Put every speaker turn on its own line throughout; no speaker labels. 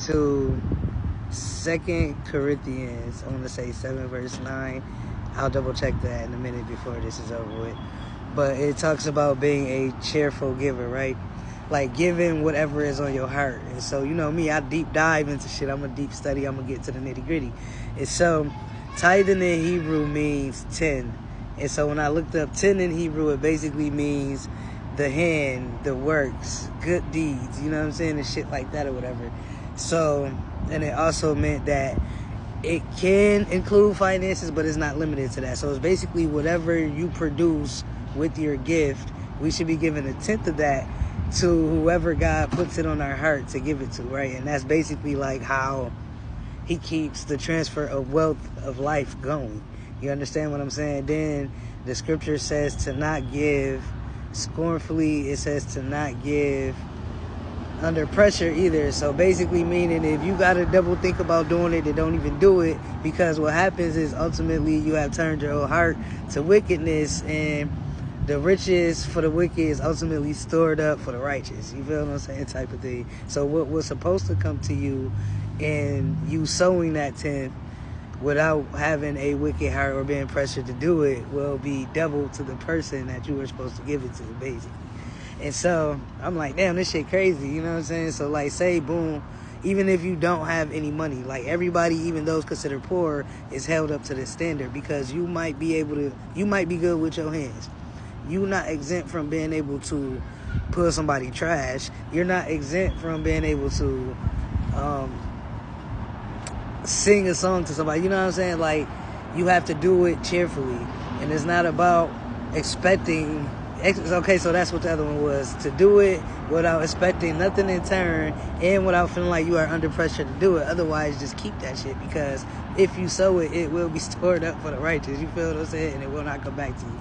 to 2Corinthians, I want to say 7 verse 9. I'll double check that in a minute before this is over with. But it talks about being a cheerful giver, right? Like giving whatever is on your heart. And so, you know me, I deep dive into shit. I'm a deep study. I'm going to get to the nitty gritty. And so tithing in Hebrew means 10. And so when I looked up 10 in Hebrew, it basically means the hand, the works, good deeds, you know what I'm saying? And shit like that or whatever. So, and it also meant that it can include finances, but it's not limited to that. So it's basically whatever you produce with your gift, we should be giving 1/10 of that to whoever God puts it on our heart to give it to, right? And that's basically like how he keeps the transfer of wealth of life going. You understand what I'm saying? Then the scripture says to not give scornfully. It says to not give under pressure either. So basically meaning if you got to double think about doing it, then don't even do it, because what happens is ultimately you have turned your whole heart to wickedness, and the riches for the wicked is ultimately stored up for the righteous. You feel what I'm saying? Type of thing. So what was supposed to come to you and you sowing that 10th without having a wicked heart or being pressured to do it will be double to the person that you were supposed to give it to, basically. And so I'm like, damn, this shit crazy, you know what I'm saying? So like, say, boom, even if you don't have any money, like everybody, even those considered poor, is held up to this standard, because you might be good with your hands. You're not exempt from being able to pull somebody trash. You're not exempt from being able to sing a song to somebody. You know what I'm saying? Like, you have to do it cheerfully. And it's not about expecting. Okay, so that's what the other one was. To do it without expecting nothing in turn, and without feeling like you are under pressure to do it. Otherwise, just keep that shit, because if you sow it, it will be stored up for the righteous. You feel what I'm saying? And it will not come back to you.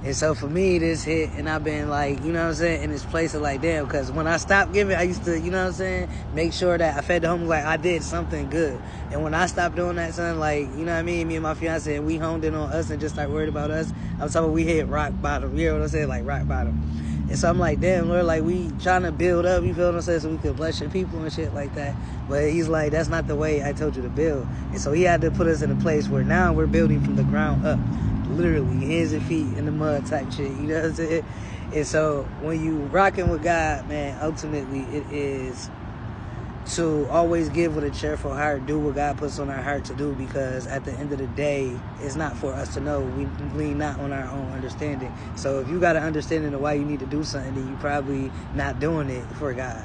And so for me, this hit, and I've been like, you know what I'm saying, in this place of like, damn, because when I stopped giving, I used to, you know what I'm saying, make sure that I fed the homies like I did something good. And when I stopped doing that, son, like, you know what I mean, me and my fiance, and we honed in on us and just started worried about us, I'm talking about we hit rock bottom, you know what I'm saying, like rock bottom. And so I'm like, damn, Lord, like, we trying to build up, you feel what I'm saying, so we could bless your people and shit like that. But he's like, that's not the way I told you to build. And so he had to put us in a place where now we're building from the ground up. Literally, hands and feet in the mud type shit, you know what I'm saying? And so when you rocking with God, man, ultimately it is to always give with a cheerful heart, do what God puts on our heart to do, because at the end of the day, it's not for us to know. We lean not on our own understanding. So if you got an understanding of why you need to do something, then you probably not doing it for God.